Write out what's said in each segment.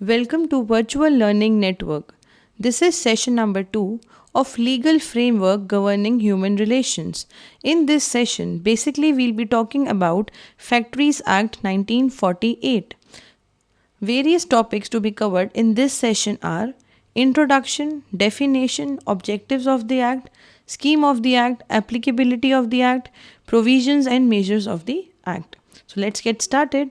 Welcome to Virtual Learning Network. This is session number 2 of Legal Framework Governing Human Relations. In this session, basically we'll be talking about Factories Act 1948. Various topics to be covered in this session are introduction, definition, objectives of the Act, scheme of the Act, applicability of the Act, provisions and measures of the Act. So let's get started.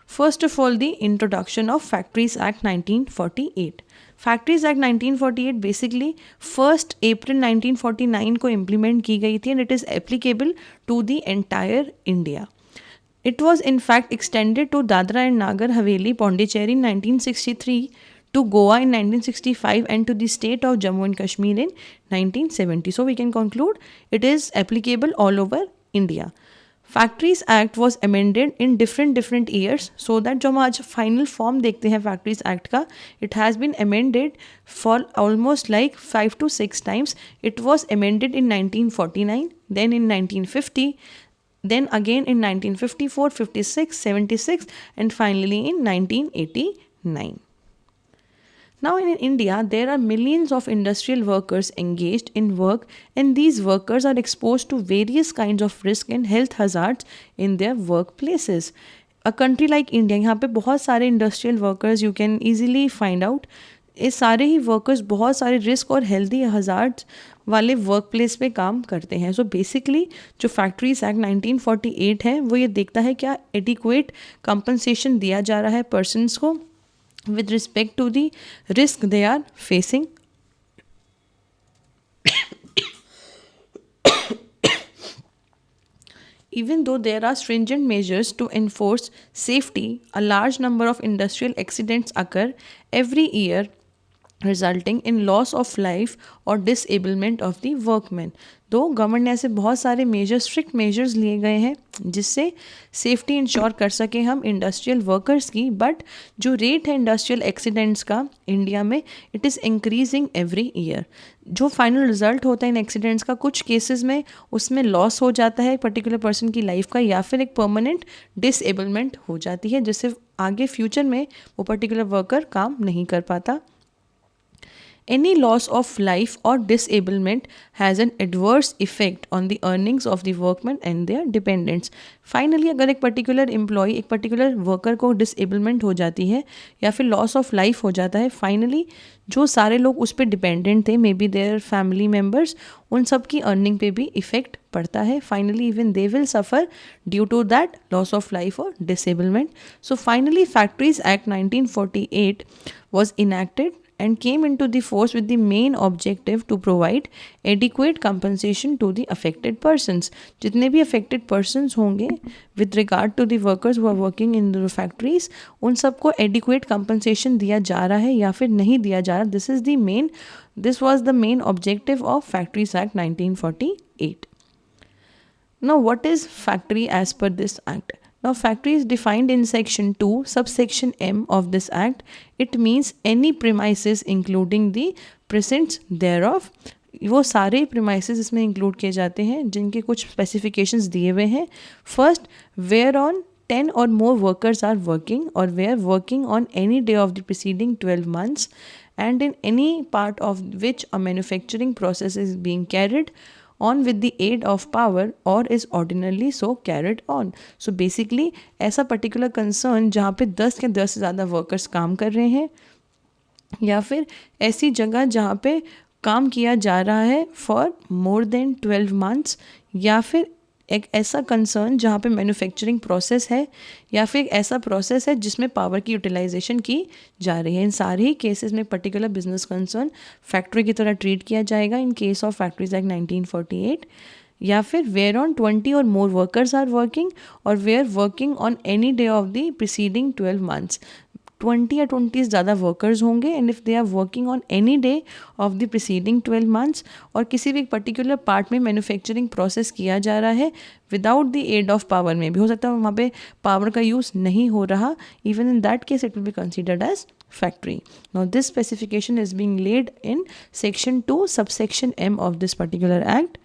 First of all, the introduction of Factories Act 1948. Factories Act 1948 basically 1st April 1949 को implement की गई थी and it is applicable to the entire India. It was in fact extended to Dadra and Nagar Haveli, Pondicherry in 1963, to Goa in 1965 and to the state of Jammu and Kashmir in 1970. So we can conclude it is applicable all over India. Factories act was amended in different years so that जो हम आज final form देखते हैं factories act का it has been amended for almost like 5 to 6 times. It was amended in 1949, then in 1950, then again in 1954, 56, 76 and finally in 1989. Now in India, there are millions of industrial workers engaged in work and these workers are exposed to various kinds of risk and health hazards in their workplaces. A country like India, यहाँ पे बहुत सारे industrial workers you can easily find out. ये सारे ही workers बहुत सारे risk और healthy hazards वाले वर्क प्लेस पे काम करते हैं. सो बेसिकली जो फैक्ट्रीज एक्ट 1948 है वो ये देखता है क्या एडिक्वेट कंपनसेशन दिया जा रहा है पर्सनस को with respect to the risk they are facing. Even though there are stringent measures to enforce safety, a large number of industrial accidents occur every year resulting in loss of life और disablement of the workman. तो government ने ऐसे बहुत सारे major strict measures लिए गए हैं जिससे सेफ्टी इंश्योर कर सकें हम इंडस्ट्रियल वर्कर्स की. बट जो रेट है इंडस्ट्रियल एक्सीडेंट्स का इंडिया में it is increasing every year. जो फाइनल रिजल्ट होता है इन एक्सीडेंट्स का कुछ केसेस में उसमें लॉस हो जाता है एक पर्टिकुलर पर्सन की लाइफ का या फिर एक परमानेंट डिसेबलमेंट हो जाती है जिससे आगे फ्यूचर में वो पर्टिकुलर वर्कर काम नहीं कर पाता. Any loss of life or disablement has an adverse effect on the earnings of the workmen and their dependents. Finally, अगर एक पर्टिकुलर एम्प्लॉय एक पर्टिकुलर वर्कर को डिसेबलमेंट हो जाती है या फिर लॉस ऑफ लाइफ हो जाता है, फाइनली जो सारे लोग उस पर डिपेंडेंट थे maybe their family members उन सब की अर्निंग पे भी इफेक्ट पड़ता है. Finally even they will suffer due to that loss of life और disablement. So finally factories act 1948 was enacted and came into the force with the main objective to provide adequate compensation to the affected persons. जितने भी affected persons होंगे with regard to the workers who are working in the factories उन सबको adequate compensation दिया जा रहा है या फिर नहीं दिया जा रहा. This was the main objective of Factories Act 1948. Now what is factory as per this act? Now factory is defined in section 2 subsection M of this act. It means any premises including the presents thereof. वो सारे premises इसमें include किए जाते हैं जिनके कुछ specifications दिए हुए हैं. First, whereon 10 or more workers are working or were working on any day of the preceding 12 months and in any part of which a manufacturing process is being carried on with the aid of power or is ordinarily so carried on. So basically ऐसा particular concern जहाँ पे 10 के 10 से ज़्यादा workers काम कर रहे हैं या फिर ऐसी जगह जहाँ पे काम किया जा रहा है for more than 12 months या फिर एक ऐसा कंसर्न जहाँ पे मैन्युफैक्चरिंग प्रोसेस है या फिर एक ऐसा प्रोसेस है जिसमें पावर की यूटिलाइजेशन की जा रही है. इन सारे ही केसेस में पर्टिकुलर बिजनेस कंसर्न फैक्ट्री की तरह ट्रीट किया जाएगा in case of factories act 1948. या फिर where on 20 or more workers are working or where working on any day of the preceding 12 months. 20 या 20 ज़्यादा वर्कर्स होंगे and if they are working on any day of the preceding 12 months और किसी भी particular part में manufacturing process किया जा रहा है without the aid of power में भी हो सकता है वहाँ पे पावर का यूज़ नहीं हो रहा. Even in that case it will be considered as factory. Now this specification is being laid in section 2 subsection M of this particular act.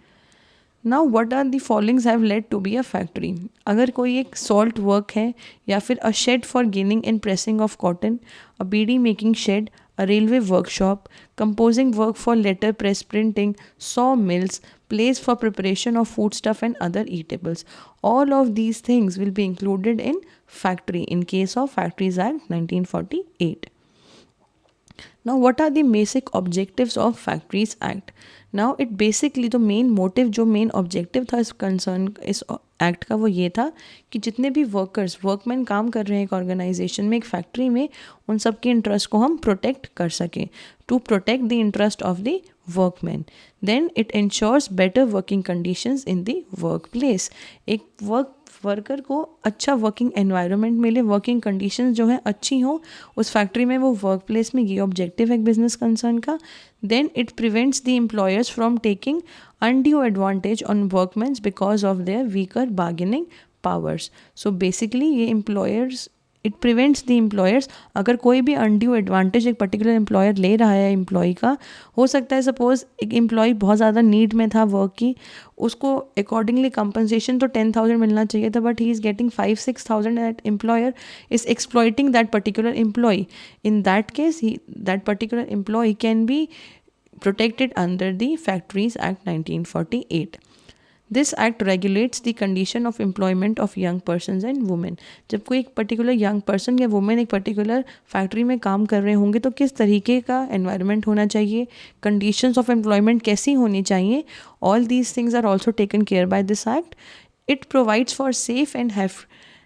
Now what are the followings have led to be a factory. अगर कोई एक salt work है या फिर a shed for ginning and pressing of cotton, a beedi making shed, a railway workshop, composing work for letterpress printing, sawmills, place for preparation of foodstuff and other eatables. All of these things will be included in factory in case of Factories Act 1948. Now, what are the basic objectives of Factories Act? Now, it basically the main motive जो main objective था इस concern इस act का वो ये था कि जितने भी वर्कर्स वर्कमैन काम कर रहे हैं एक ऑर्गेनाइजेशन में एक फैक्ट्री में उन सब के इंटरेस्ट को हम प्रोटेक्ट कर सकें to protect the interest of the workman. Then it ensures better working conditions in the work place. एक वर्कर को अच्छा वर्किंग एनवायरनमेंट मिले, वर्किंग कंडीशंस जो है अच्छी हो उस फैक्ट्री में, वो वर्क प्लेस में, ये ऑब्जेक्टिव है बिजनेस कंसर्न का. Then it prevents the employers from taking undue advantage on workmen because of their weaker bargaining powers. So basically ये employers, it prevents the employers, अगर कोई भी undue advantage एक particular employer ले रहा है employee का, हो सकता है suppose एक employee बहुत ज़्यादा need में था work की, उसको accordingly compensation तो 10,000 मिलना चाहिए था but he is getting 5-6,000, that employer is exploiting that particular employee. In that case that particular employee can be protected under the Factories Act 1948. This act regulates the condition of employment of young persons and women. जब कोई एक particular young person या women एक particular factory में काम कर रहे होंगे तो किस तरीके का एनवायरनमेंट होना चाहिए, कंडीशंस ऑफ एम्प्लॉयमेंट कैसी होनी चाहिए, all these things are also taken care by this act. It provides for safe and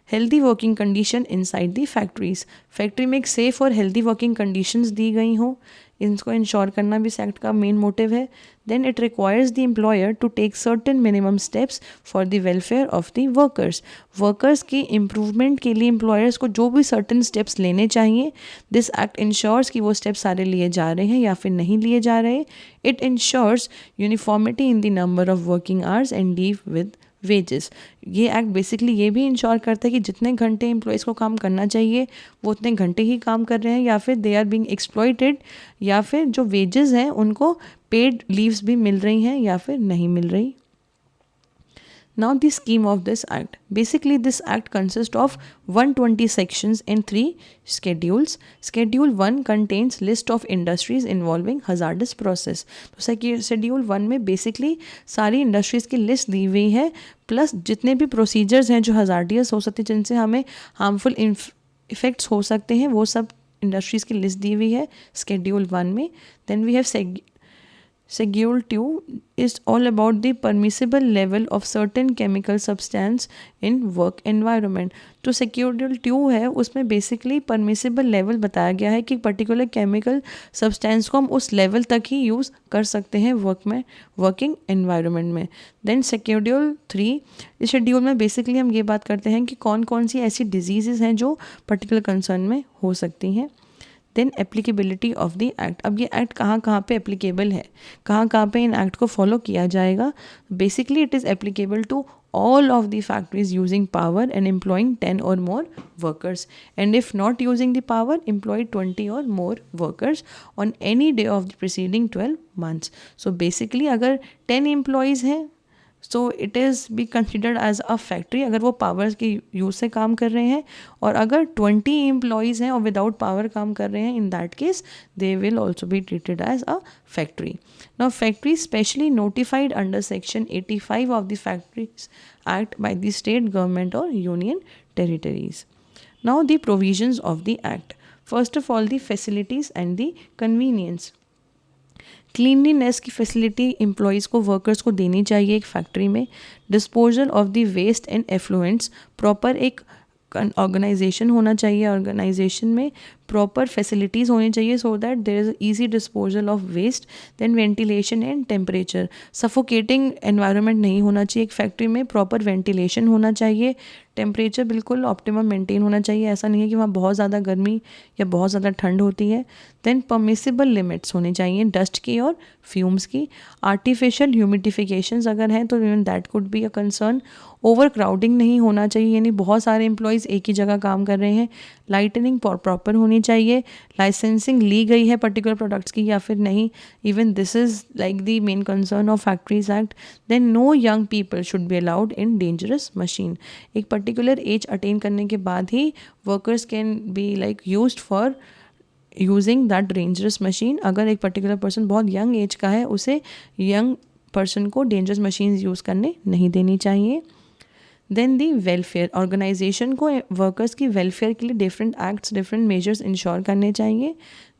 healthy working condition inside the factories. Factory में एक सेफ और हेल्दी वर्किंग कंडीशंस दी गई हों, इनको इंश्योर करना भी इस एक्ट का मेन मोटिव है. Then it requires the employer to take certain minimum steps for the welfare of the workers. Workers की इम्प्रूवमेंट के लिए एम्प्लॉयर्स को जो भी सर्टेन स्टेप्स लेने चाहिए, दिस एक्ट इंश्योर्स कि वो स्टेप्स सारे लिए जा रहे हैं या फिर नहीं लिए जा रहे. It ensures uniformity in the number of working hours and leave with wages. ये एक्ट बेसिकली ये भी इंश्योर करता है कि जितने घंटे एम्प्लॉयज़ को काम करना चाहिए वो उतने घंटे ही काम कर रहे हैं, या फिर दे आर बीइंग एक्सप्लॉइटेड, या फिर जो वेजेस हैं उनको पेड लीव्स भी मिल रही हैं या फिर नहीं मिल रही. Now the scheme of this act. Basically this act consists of 120 sections and 3 schedules. Schedule 1 contains list of industries involving hazardous process. तो Schedule 1 में basically सारी industries की list दी हुई है, प्लस जितने भी procedures हैं जो hazardous हो सकते हैं, जिनसे हमें harmful effects हो सकते हैं, वो सब industries की list दी हुई है Schedule 1 में. Then we have Schedule 2 is all about the permissible level of certain chemical substance in work environment. तो Schedule 2 है, उसमें बेसिकली परमिसिबल लेवल बताया गया है कि पर्टिकुलर केमिकल सब्सटेंस को हम उस लेवल तक ही यूज़ कर सकते हैं वर्किंग एनवायरनमेंट में. देन Schedule 3, इस शेड्यूल में बेसिकली हम ये बात करते हैं कि कौन कौन सी ऐसी डिजीज़ हैं जो पर्टिकुलर कंसर्न में हो सकती हैं. Then applicability of the act. अब ये एक्ट कहाँ कहाँ पे एप्लीकेबल है, कहाँ कहाँ पे इन एक्ट को फॉलो किया जाएगा. Basically it is applicable to all of the factories using power and employing 10 or more workers, and if not using the power, employ 20 or more workers on any day of the preceding 12 months. So basically अगर 10 employees हैं so it is be considered as a factory अगर वो powers के use से काम कर रहे हैं, और अगर 20 एम्प्लॉयज़ हैं और विदाउट पावर काम कर रहे हैं, in that case they will also be treated as a factory. Now factory specially notified under section 85 of the factories act by the state government और union territories. Now the provisions of the act. First of all the facilities and the convenience. Cleanliness की facility employees को, workers को देनी चाहिए एक factory में. Disposal of the waste and effluents. Proper एक organization होना चाहिए, ऑर्गेनाइजेशन में प्रॉपर फैसिलिटीज़ होनी चाहिए so that there is easy disposal of waste. Then ventilation and temperature. Suffocating environment नहीं होना चाहिए एक फैक्ट्री में, प्रॉपर वेंटिलेशन होना चाहिए. टेम्परेचर बिल्कुल ऑप्टिमम मेंटेन होना चाहिए, ऐसा नहीं है कि वहाँ बहुत ज़्यादा गर्मी या बहुत ज़्यादा ठंड होती है. देन परमिसिबल लिमिट्स होनी चाहिए डस्ट की और फ्यूम्स की. आर्टिफिशियल ह्यूमिडिफिकेशंस अगर हैं तो even that could be a concern. Over crowding नहीं होना चाहिए, यानी बहुत सारे एम्प्लॉयज़ एक ही जगह काम कर रहे हैं. लाइटनिंग प्रॉपर होनी होनी चाहिए, लाइसेंसिंग ली गई है पर्टिकुलर प्रोडक्ट्स की या फिर नहीं, even this is like the main concern of factories act. Then no young people should be allowed in dangerous machine. एक पर्टिकुलर एज अटेन करने के बाद ही workers can be like used for using that dangerous machine. अगर एक particular person बहुत young age का है, उसे यंग पर्सन को डेंजरस मशीन्स यूज़ करने नहीं देनी चाहिए। देन दी वेलफेयर, ऑर्गेनाइजेशन को वर्कर्स की वेलफेयर के लिए different acts, different measures ensure करने चाहिए।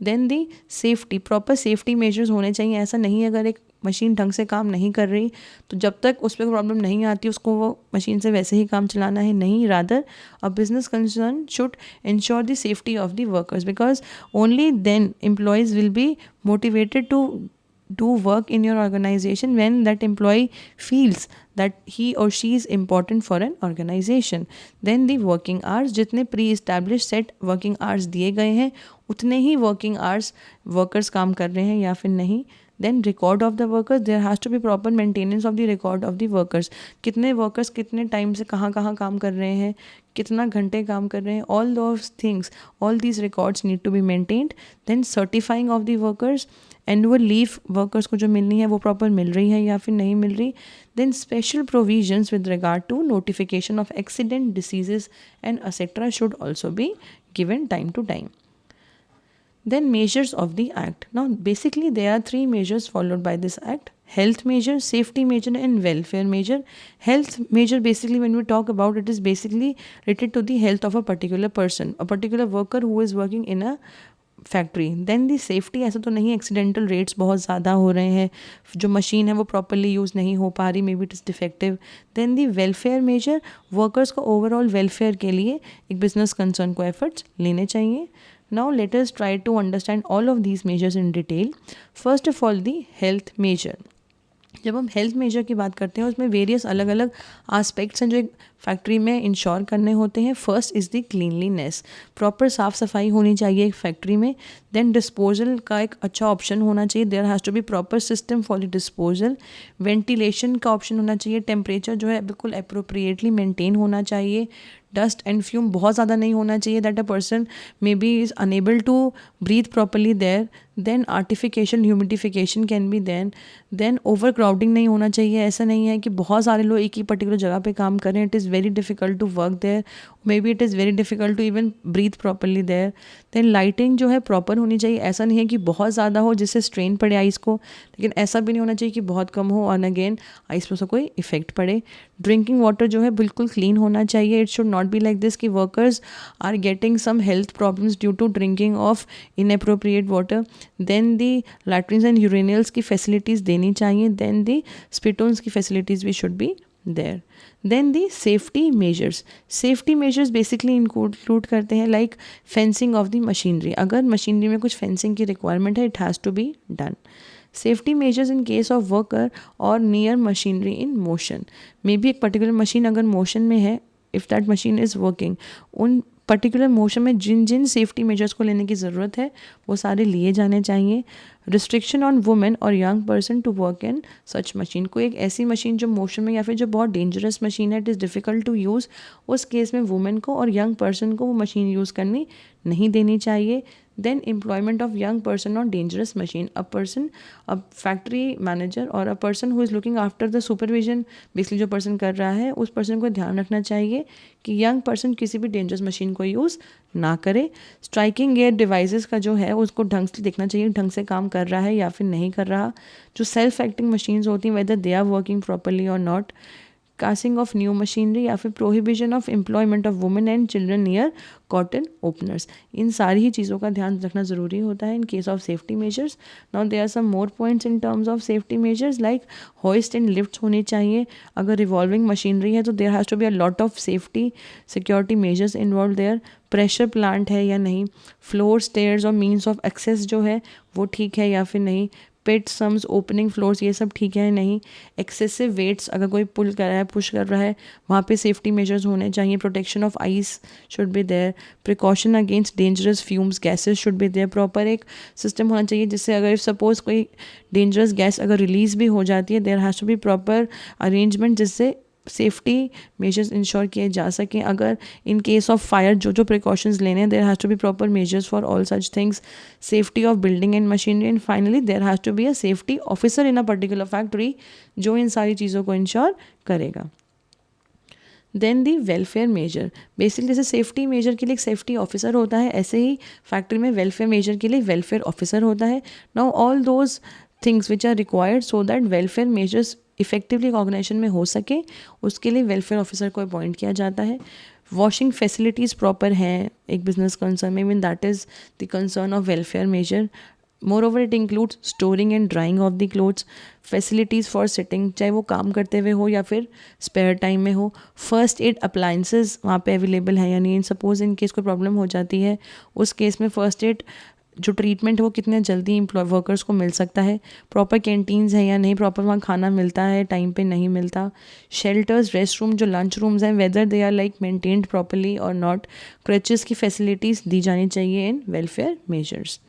Then the safety, proper safety measures होने चाहिए। ऐसा नहीं है अगर एक मशीन ढंग से काम नहीं कर रही तो जब तक उस पर प्रॉब्लम नहीं आती उसको वो मशीन से वैसे ही काम चलाना है, नहीं, rather a business concern should ensure the safety of the workers, because only then employees will be motivated to do work in your organization when that employee feels that he or she is important for an organization. Then the working hours, जितने pre established set working hours दिए गए हैं उतने ही working hours workers काम कर रहे हैं या फिर नहीं। Then record of the workers, there has to be proper maintenance of the record of the workers, कितने workers कितने टाइम से कहाँ कहाँ काम कर रहे हैं, कितना घंटे काम कर रहे हैं, all those things, all these records need to be maintained. Then certifying of the workers, annual leave workers को जो मिलनी है वो प्रॉपर मिल रही है या फिर नहीं मिल रही। Then special provisions with regard to notification of accident, diseases and etcetera should also be given time to time. Then measures of the act. Now basically there are three measures followed by this act: health measure, safety measure and welfare measure. Health measure, basically when we talk about it, is basically related to the health of a particular person, a particular worker who is working in a factory. Then the safety, ऐसा तो नहीं accidental rates बहुत ज़्यादा हो रहे हैं, जो machine है वो प्रॉपरली यूज़ नहीं हो पा रही, maybe it is defective. Then the welfare measure, workers को ओवरऑल वेलफेयर के लिए एक बिजनेस कंसर्न को एफर्ट्स लेने चाहिए। Now let us try to understand all of these measures in detail. First of all the health measure. जब हम health major की बात करते हैं उसमें वेरियस अलग अलग आस्पेक्ट्स हैं जो एक फैक्ट्री में इंश्योर करने होते हैं। First is the cleanliness, proper साफ़ सफाई होनी चाहिए एक फैक्ट्री में। देन डिस्पोजल का एक अच्छा ऑप्शन होना चाहिए, there has to be proper system for the disposal. Ventilation का ऑप्शन होना चाहिए, टेम्परेचर जो है बिल्कुल अप्रोप्रिएटली मेंटेन होना चाहिए। डस्ट एंड फ्यूम बहुत ज़्यादा नहीं होना चाहिए that a person may be is unable to breathe properly there. Then artificial, humidification can be then overcrowding नहीं होना चाहिए। ऐसा नहीं है कि बहुत सारे लोग एक ही पर्टिकुलर जगह पे काम कर रहे हैं, it is very difficult to work there, maybe it is very difficult to even breathe properly there. Then lighting जो है प्रॉपर होनी चाहिए, ऐसा नहीं है कि बहुत ज़्यादा हो जिससे स्ट्रेन पड़े आइस को, लेकिन ऐसा भी नहीं होना चाहिए कि बहुत कम हो और अगेन आइस पर से कोई इफेक्ट पड़े। ड्रिंकिंग वाटर जो है बिल्कुल क्लीन होना चाहिए, it should not be like this कि workers are getting some health problems due to drinking of inappropriate water. Then the latrines and urinals की फैसिलिटीज़ देनी चाहिए। देन दी स्पिटोन्स की फैसिलिटीज़ भी should be there. Then the safety measures, safety measures basically include करते हैं like fencing of the machinery, अगर machinery में कुछ फेंसिंग की रिक्वायरमेंट है it has to be done. Safety measures in case of worker और near machinery in motion, may be एक particular machine अगर मोशन में है, if that machine is working, उन पर्टिकुलर मोशन में जिन जिन सेफ्टी मेजर्स को लेने की ज़रूरत है वो सारे लिए जाने चाहिए। रिस्ट्रिक्शन ऑन वुमेन और young person to work in such machine, कोई एक ऐसी मशीन जो मोशन में या फिर जो बहुत डेंजरस मशीन है, it is difficult to use, उस केस में वुमेन को और यंग पर्सन को वो मशीन यूज़ करनी नहीं देनी चाहिए। Then employment of young person on dangerous machine, a person, a factory manager और a person who is looking after the supervision, basically जो पर्सन कर रहा है उस पर्सन को ध्यान रखना चाहिए कि यंग पर्सन किसी भी डेंजरस मशीन को यूज़ ना करे। स्ट्राइकिंग एयर डिवाइसेस का जो है उसको ढंग से देखना चाहिए, ढंग से काम कर रहा है या फिर नहीं कर रहा। जो सेल्फ एक्टिंग मशीन्स होती हैं whether they are working properly और not. Casing of new machinery या फिर prohibition of employment of women and children near cotton openers, इन सारी ही चीज़ों का ध्यान रखना ज़रूरी होता है in case of safety measures. Now there are some more points in terms of safety measures like hoist and lifts होनी चाहिए, अगर रिवॉल्विंग मशीनरी है तो there has to be a lot of safety security measures involve there. Pressure plant है या नहीं, floor stairs और means of access जो है वो ठीक है या फिर नहीं, पिट सम्स ओपनिंग फ्लोर्स ये सब ठीक है या नहीं। एक्सेसिव वेट्स अगर कोई पुल कर रहा है, पुश कर रहा है, वहाँ पे सेफ्टी मेजर्स होने चाहिए। Protection of eyes should be there. Precaution against dangerous fumes gases should be there. Proper एक सिस्टम होना चाहिए जिससे अगर सपोज कोई डेंजरस गैस अगर रिलीज भी हो जाती है, there has to be proper arrangement जिससे सेफ्टी मेजर्स इंश्योर किए जा सकें. अगर इन केस ऑफ फायर जो जो प्रिकॉशंस लेने हैं, there has to be proper measures for all such things. Safety of building and machinery, and finally there has to be a safety officer in a particular factory जो इन सारी चीज़ों को ensure करेगा. Then the welfare measure, basically जैसे safety measure के लिए एक सेफ्टी ऑफिसर होता है, ऐसे ही फैक्ट्री में वेलफेयर मेजर के लिए वेलफेयर ऑफिसर होता है. Now all those things which are required so that welfare measures effectively organisation में हो सके, उसके लिए वेलफेयर ऑफिसर को अपॉइंट किया जाता है. वॉशिंग फैसिलिटीज़ प्रॉपर हैं एक बिजनेस कंसर्न में, mean that is the concern of welfare measure. Moreover, it includes storing and drying of the clothes, facilities for sitting, चाहे वो काम करते हुए हो या फिर स्पेयर टाइम में हो. फर्स्ट एड अप्लाइंसेस वहाँ पे अवेलेबल है या नहीं. सपोज इन केस कोई प्रॉब्लम हो जाती है, उस केस में फर्स्ट एड जो ट्रीटमेंट है वो कितने जल्दी एम्प्लॉय वर्कर्स को मिल सकता है. प्रॉपर कैंटीन्स है या नहीं, प्रॉपर वहाँ खाना मिलता है, टाइम पे नहीं मिलता. शेल्टर्स, रेस्ट रूम, जो लंच रूम्स हैं, whether they are like maintained properly और नॉट. क्रचेस की फैसिलिटीज़ दी जानी चाहिए in welfare measures.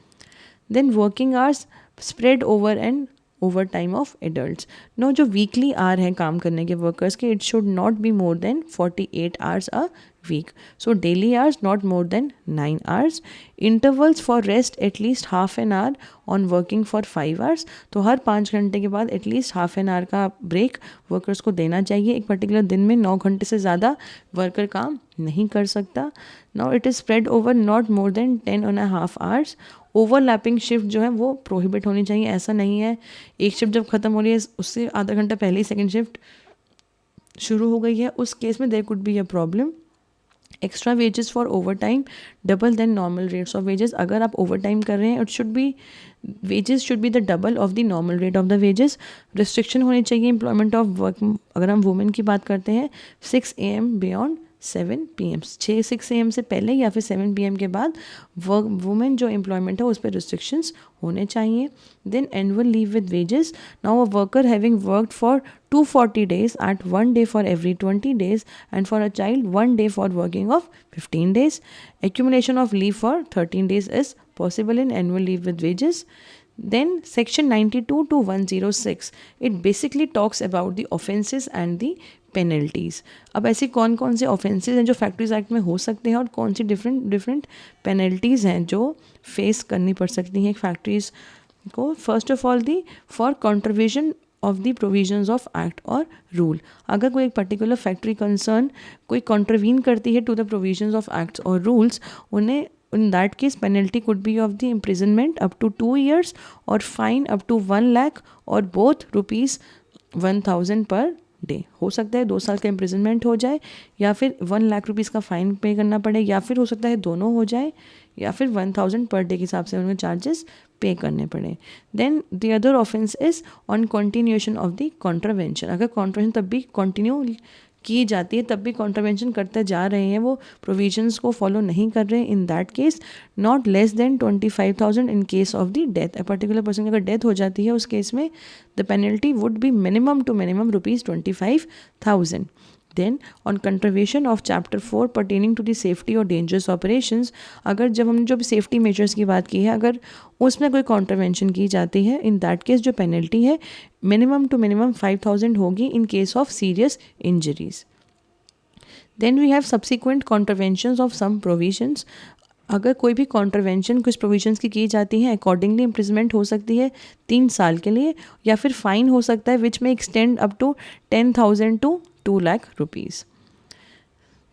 Then working hours spread over and overtime of adult. No जो वीकली आर हैं काम करने के वर्कर्स के, it should not be more than 48 hours a week. So daily hours not more than 9 hours. Intervals for rest at least half an hour on working for 5 hours. तो हर 5 घंटे के बाद एटलीस्ट हाफ एन आवर का break workers को देना चाहिए. एक particular दिन में 9 घंटे से ज़्यादा वर्कर काम नहीं कर सकता. Now it is spread over not more then 10.5 hours. Overlapping shift जो है वो प्रोहिबिट होनी चाहिए. ऐसा नहीं है एक शिफ्ट जब ख़त्म हो रही है उससे आधा घंटा पहले ही सेकंड शिफ्ट शुरू हो गई है, उस केस में there could be a problem. Extra wages for overtime double than normal rates of wages. अगर आप ओवर टाइम कर रहे हैं it should be wages should be the double of the normal rate of the wages. Restriction होनी चाहिए employment of work. अगर हम women की बात करते हैं 6 AM बियॉन्ड 7 PM, 6 AM से पहले या फिर 7 PM के बाद वर्क वुमेन जो एम्प्लॉयमेंट है उस पर रिस्ट्रिक्शंस होने चाहिए. Then annual leave with wages. Now a worker having worked for 240 days at 1 day for every 20 days and for a child 1 day for working of 15 days. Accumulation of leave for 13 days is possible in annual leave with wages. Then section 92 to 106, it basically talks about the offences and the penalties. अब ऐसी कौन कौन से offences हैं जो factories act में हो सकते हैं और कौन सी डिफरेंट पेनल्टीज़ हैं जो फेस करनी पड़ सकती हैं फैक्ट्रीज को. First of all the for contravention of the provisions of act और रूल. अगर कोई एक पर्टिकुलर फैक्ट्री कंसर्न कोई कॉन्ट्रवीन करती है to the provisions of acts और रूल्स, उन्हें in that case penalty could be of the imprisonment up to 2 years or fine up to 1 lakh or both rupees 1000 per day. हो सकता है 2 साल का इम्प्रिजनमेंट हो जाए या फिर 1 लाख रुपीज़ का फ़ाइन पे करना पड़े, या फिर हो सकता है दोनों हो जाए, या फिर 1000 पर डे के हिसाब से उन्हें चार्जेस पे करने पड़े. Then the other offence is on continuation of the contravention. अगर कॉन्ट्रावेंशन तब भी कंटिन्यू की जाती है तब भी कॉन्ट्रावेंशन करते जा रहे हैं, वो प्रोविजंस को फॉलो नहीं कर रहे हैं, in that case not less than 25,000 in case of the death. A particular person की अगर डेथ हो जाती है उस केस में the penalty would be minimum to minimum ₹25,000. Then on contravention of chapter 4 pertaining to the safety और dangerous operations. अगर जब हमने जो भी सेफ्टी मेजर्स की बात की है अगर उसमें कोई कॉन्ट्रवेंशन की जाती है, इन दैट केस जो पेनल्टी है मिनिमम टू मिनिमम 5,000 होगी in case of serious injuries. Then we have subsequent contraventions of some provisions. अगर कोई भी कॉन्ट्रवेंशन कुछ प्रोविजंस की जाती हैं अकॉर्डिंगली इम्प्रिजमेंट हो सकती है 3 साल के लिए, या फिर फाइन हो सकता है विच में extend up to 10,000 to 2 lakh rupees.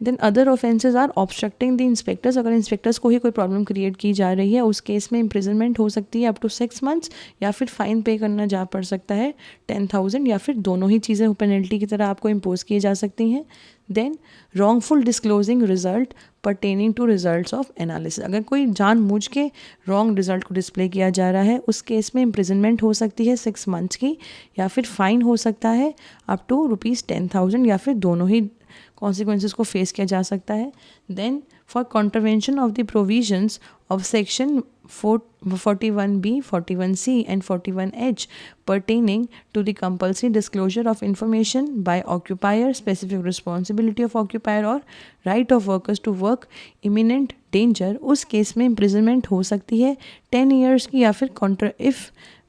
Then other offences are obstructing the inspectors. अगर इंस्पेक्टर्स को ही कोई प्रॉब्लम क्रिएट की जा रही है उस केस में इम्प्रिजनमेंट हो सकती है अप टू 6 months, या फिर फाइन पे करना जा पड़ सकता है 10,000, या फिर दोनों ही चीज़ें पेनल्टी की तरह आपको इम्पोज की जा सकती हैं. Then wrongful disclosing result pertaining to results of analysis. अगर कोई जानबूझ के रॉन्ग रिजल्ट को डिस्प्ले किया जा रहा है उस केस में इम्प्रिजनमेंट हो सकती है 6 months की, या फिर फाइन हो सकता है अप टू ₹10,000, या फिर दोनों ही कॉन्सिक्वेंसेस को फेस किया जा सकता है. Then for contravention of the provisions of section 41B, 41C and 41H pertaining to the compulsory disclosure of information by occupier, specific responsibility of occupier और right of workers to work, imminent danger, उस case में imprisonment हो सकती है 10 years की, या फिर if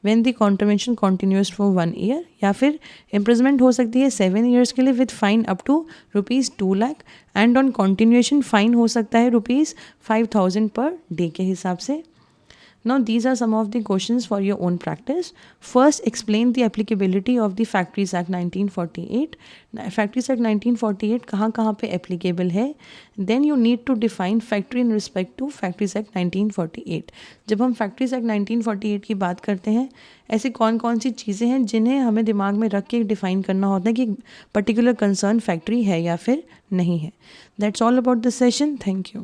when the contravention continuous for 1 year, या फिर इम्प्रिजमेंट हो सकती है 7 ईयर्स के लिए with fine up to ₹2 lakh, and on continuation fine हो सकता है ₹5,000 पर डे के हिसाब से. Now, these are some of the questions for your own practice. First, explain the applicability of the Factories Act 1948. Factories Act 1948 कहाँ कहाँ पे applicable है. Then you need to define factory in respect to Factories Act 1948. जब हम Factories Act 1948 की बात करते हैं, ऐसी कौन कौन सी चीज़ें हैं जिन्हें हमें दिमाग में रख के डिफ़ाइन करना होता है कि पर्टिकुलर कंसर्न फैक्ट्री है या फिर नहीं है. That's all about this session. Thank you.